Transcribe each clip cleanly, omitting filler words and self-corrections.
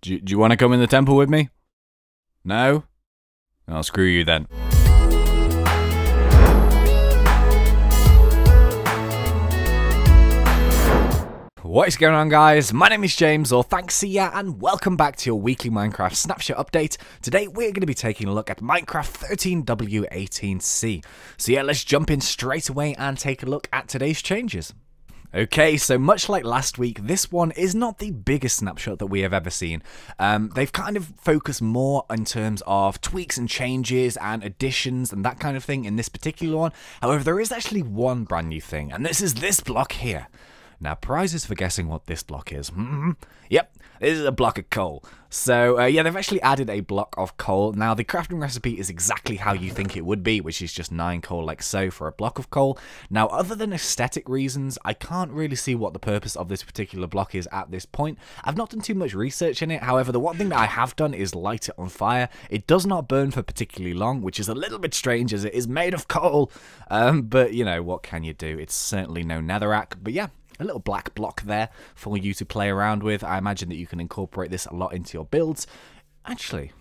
Do you want to come in the temple with me? No? I'll screw you then. What is going on, guys? My name is James, or ThnxCya, and welcome back to your weekly Minecraft Snapshot update. Today we're going to be taking a look at Minecraft 13w18a-c. So yeah, let's jump in straight away and take a look at today's changes. Okay, so much like last week, this one is not the biggest snapshot that we have ever seen. They've kind of focused more in terms of tweaks and changes and additions and that kind of thing in this particular one. However, there is actually one brand new thing, and this is this block here. Now, prizes for guessing what this block is. Yep, this is a block of coal. So, yeah, they've actually added a block of coal. Now, the crafting recipe is exactly how you think it would be, which is just 9 coal like so for a block of coal. Now, other than aesthetic reasons, I can't really see what the purpose of this particular block is at this point. I've not done too much research in it. However, the one thing that I have done is light it on fire. It does not burn for particularly long, which is a little bit strange as it is made of coal. But, you know, what can you do? It's certainly no netherrack. But, yeah. A little black block there for you to play around with. I imagine that you can incorporate this a lot into your builds. Actually,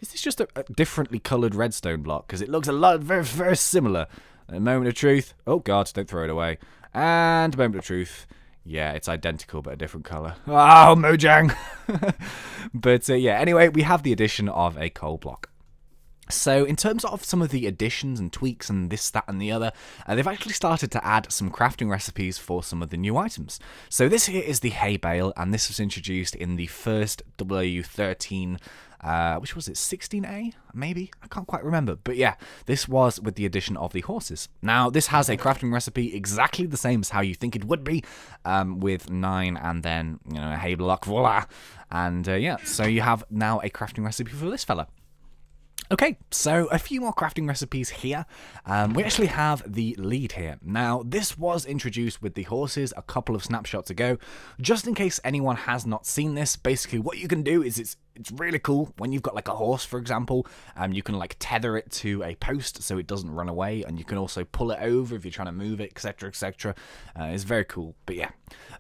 is this just a differently coloured redstone block? Because it looks a lot very, very similar. A moment of truth. Oh god, don't throw it away. And a moment of truth. Yeah, it's identical but a different colour. Oh, Mojang! But yeah, anyway, we have the addition of a coal block. So, in terms of some of the additions and tweaks and this, that, and the other, they've actually started to add some crafting recipes for some of the new items. So, this here is the hay bale, and this was introduced in the first W13, which was it, 16a, maybe? I can't quite remember. But yeah, this was with the addition of the horses. Now, this has a crafting recipe exactly the same as how you think it would be, with 9 and then, you know, a hay block, voila! And yeah, so you have now a crafting recipe for this fella. Okay, so a few more crafting recipes here. We actually have the lead here. Now, this was introduced with the horses a couple of snapshots ago. Just in case anyone has not seen this, basically what you can do is it's really cool when you've got like a horse, for example. You can like tether it to a post so it doesn't run away, and you can also pull it over if you're trying to move it, etc, etc. It's very cool. But yeah,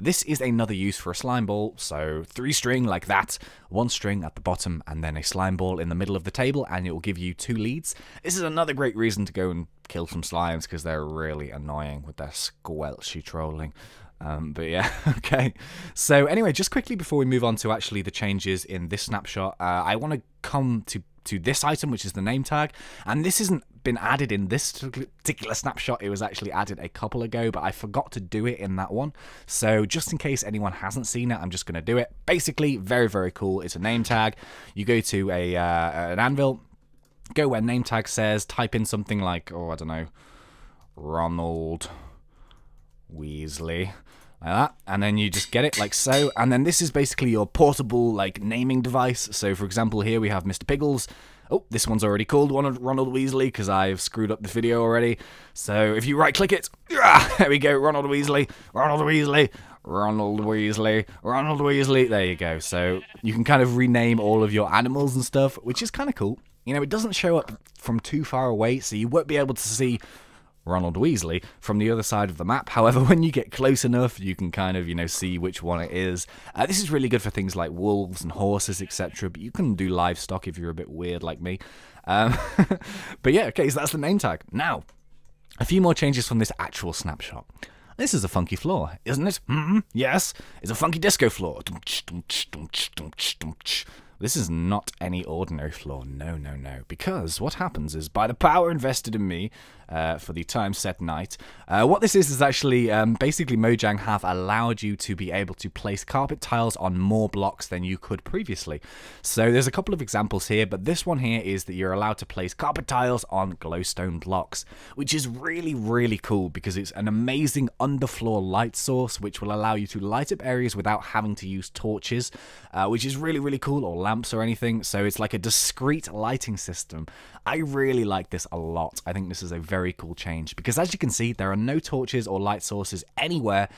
this is another use for a slime ball. So 3 string like that, 1 string at the bottom, and then a slime ball in the middle of the table, and it will give you 2 leads. This is another great reason to go and kill some slimes because they're really annoying with their squelchy trolling. But yeah, okay. So anyway, just quickly before we move on to actually the changes in this snapshot, I want to come to this item, which is the name tag. And this hasn't been added in this particular snapshot. It was actually added a couple ago, but I forgot to do it in that one. So just in case anyone hasn't seen it, I'm just going to do it. Basically, very, very cool. It's a name tag. You go to an anvil, go where name tag says, type in something like, oh, I don't know, Ronald Weasley, like that, and then you just get it like so, and then this is basically your portable like naming device. So for example, here we have Mr. Piggles. Oh, this one's already called Ronald Weasley because I've screwed up the video already. So if you right click it, there we go, Ronald Weasley, Ronald Weasley, Ronald Weasley, Ronald Weasley, there you go. So you can kind of rename all of your animals and stuff, which is kind of cool. You know, it doesn't show up from too far away, so you won't be able to see Ronald Weasley from the other side of the map. However, when you get close enough, you can kind of, you know, see which one it is. This is really good for things like wolves and horses, etc. But you can do livestock if you're a bit weird like me. But yeah, okay, so that's the name tag. Now, a few more changes from this actual snapshot. This is a funky floor, isn't it? Yes, it's a funky disco floor. This is not any ordinary floor, no, no, no, because what happens is, by the power invested in me for the time set night, what this is actually, basically Mojang have allowed you to be able to place carpet tiles on more blocks than you could previously. So there's a couple of examples here, but this one here is that you're allowed to place carpet tiles on glowstone blocks, which is really, really cool because it's an amazing underfloor light source, which will allow you to light up areas without having to use torches, which is really, really cool, or lamps or anything. So it's like a discrete lighting system. I really like this a lot. I think this is a very cool change because, as you can see, there are no torches or light sources anywhere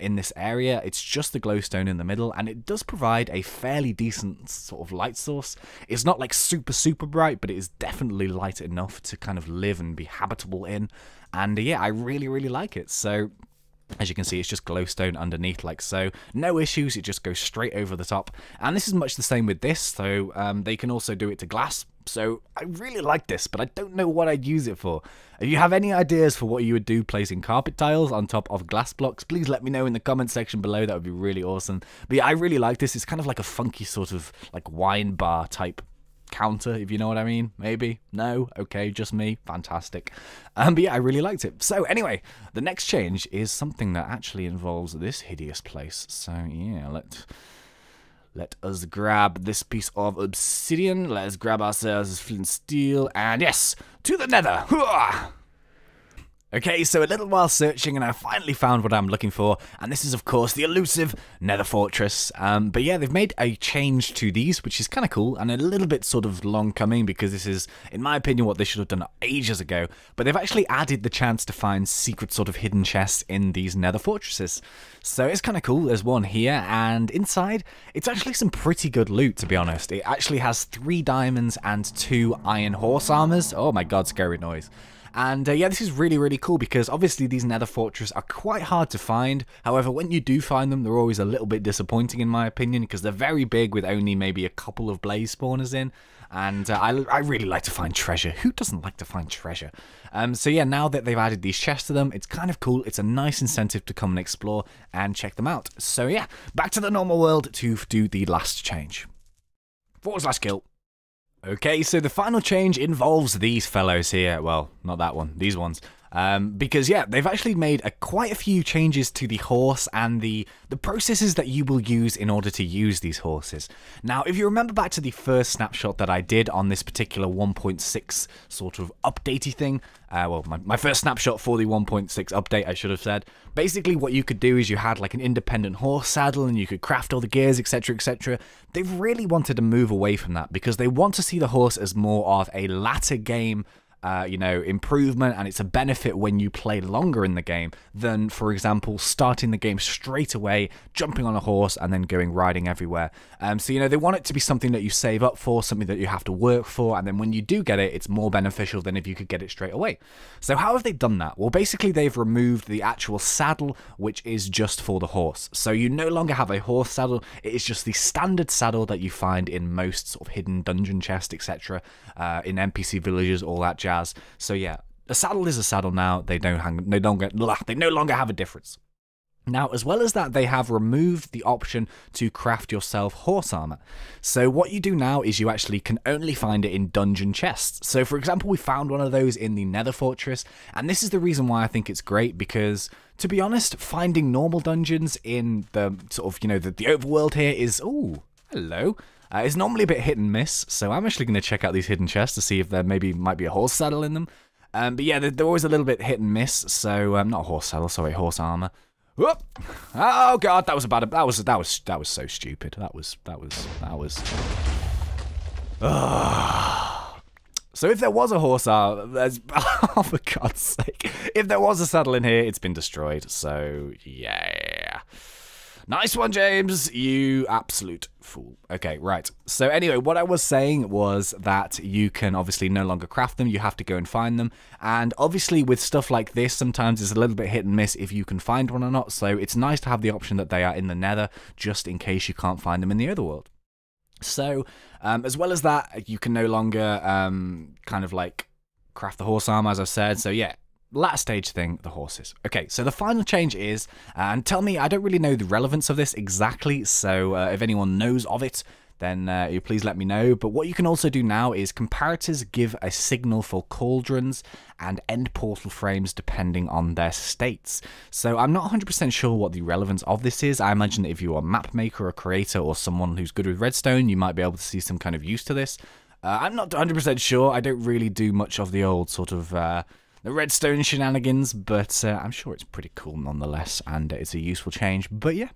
in this area. It's just the glowstone in the middle, and it does provide a fairly decent sort of light source. It's not like super, super bright, but it is definitely light enough to kind of live and be habitable in. And yeah, I really, really like it. So As you can see, it's just glowstone underneath like so. No issues, it just goes straight over the top. And this is much the same with this, so they can also do it to glass. So I really like this, but I don't know what I'd use it for. If you have any ideas for what you would do placing carpet tiles on top of glass blocks, please let me know in the comment section below. That would be really awesome. But yeah, I really like this. It's kind of like a funky sort of like wine bar type counter, if you know what I mean. Maybe? No? Okay, just me. Fantastic. But yeah, I really liked it. So anyway, the next change is something that actually involves this hideous place. So yeah, let us grab this piece of obsidian. Let's grab ourselves flint steel, and yes, to the nether. Hooah! Okay, so a little while searching and I finally found what I'm looking for, and this is of course the elusive Nether Fortress. But yeah, they've made a change to these, which is kind of cool and a little bit sort of long coming, because this is, in my opinion, what they should have done ages ago. But they've actually added the chance to find secret sort of hidden chests in these Nether Fortresses. So it's kind of cool. There's one here, and inside, it's actually some pretty good loot, to be honest. It actually has 3 diamonds and 2 iron horse armors. Oh my god, scary noise. And yeah, this is really, really cool, because obviously these Nether Fortresses are quite hard to find. However, when you do find them, they're always a little bit disappointing in my opinion, because they're very big with only maybe a couple of blaze spawners in. And I really like to find treasure. Who doesn't like to find treasure? So yeah, now that they've added these chests to them, it's kind of cool. It's a nice incentive to come and explore and check them out. So yeah, back to the normal world to do the last change. /kill. Okay, so the final change involves these fellows here. Well, not that one, these ones. Because yeah, they've actually made quite a few changes to the horse and the processes that you will use in order to use these horses. Now, if you remember back to the first snapshot that I did on this particular 1.6 sort of updatey thing, well, my first snapshot for the 1.6 update, I should have said. Basically, what you could do is you had like an independent horse saddle and you could craft all the gears, etc, etc. They've really wanted to move away from that because they want to see the horse as more of a latter game you know, improvement, and it's a benefit when you play longer in the game than, for example, starting the game straight away, jumping on a horse, and then going riding everywhere. So, you know, they want it to be something that you save up for, something that you have to work for, and then when you do get it, it's more beneficial than if you could get it straight away. So how have they done that? Well, basically, they've removed the actual saddle, which is just for the horse. So you no longer have a horse saddle, it is just the standard saddle that you find in most sort of hidden dungeon chests, etc., in NPC villages, all that jazz. So yeah, a saddle is a saddle now. They no longer have a difference. Now, as well as that, they have removed the option to craft yourself horse armor. So what you do now is you actually can only find it in dungeon chests. So for example, we found one of those in the Nether Fortress, and this is the reason why I think it's great, because to be honest, finding normal dungeons in the sort of, you know, the overworld here is, ooh, hello. It's normally a bit hit and miss, so I'm actually going to check out these hidden chests to see if there might be a horse saddle in them. But yeah, they're always a little bit hit and miss, so not a horse saddle, sorry, horse armor. Whoop! Oh god, that was so stupid. That was. So if there was a horse armor, oh for God's sake, if there was a saddle in here, it's been destroyed. So yeah. Nice one, James, you absolute fool. Okay, right. So anyway, what I was saying was that you can obviously no longer craft them, you have to go and find them. And obviously with stuff like this, sometimes it's a little bit hit and miss if you can find one or not. So it's nice to have the option that they are in the nether, just in case you can't find them in the other world. So, as well as that, you can no longer kind of like craft the horse armor, as I said. So yeah. Last stage thing, the horses. Okay, so the final change is, and tell me, I don't really know the relevance of this exactly, so if anyone knows of it, then you please let me know. But what you can also do now is comparators give a signal for cauldrons and end portal frames depending on their states. So I'm not 100% sure what the relevance of this is. I imagine that if you are a map maker or creator or someone who's good with redstone, you might be able to see some kind of use to this. I'm not 100% sure. I don't really do much of the old sort of the redstone shenanigans, but I'm sure it's pretty cool nonetheless, and it's a useful change. But yeah,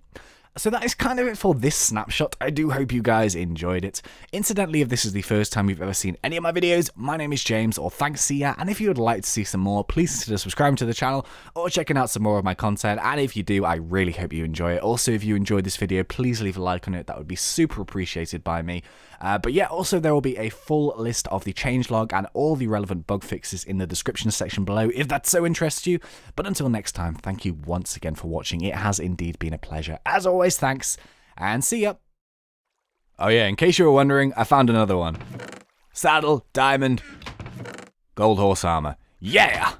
So that is kind of it for this snapshot. I do hope you guys enjoyed it. Incidentally, if this is the first time you've ever seen any of my videos, my name is James, or ThnxCya, and if you would like to see some more, please consider subscribing to the channel or checking out some more of my content, and if you do, I really hope you enjoy it. Also, if you enjoyed this video, please leave a like on it. That would be super appreciated by me. But yeah, also there will be a full list of the changelog and all the relevant bug fixes in the description section below, if that so interests you. But until next time, thank you once again for watching. It has indeed been a pleasure. As always, thanks, and see ya. Oh yeah, in case you were wondering, I found another one. Saddle, diamond, gold horse armor. Yeah!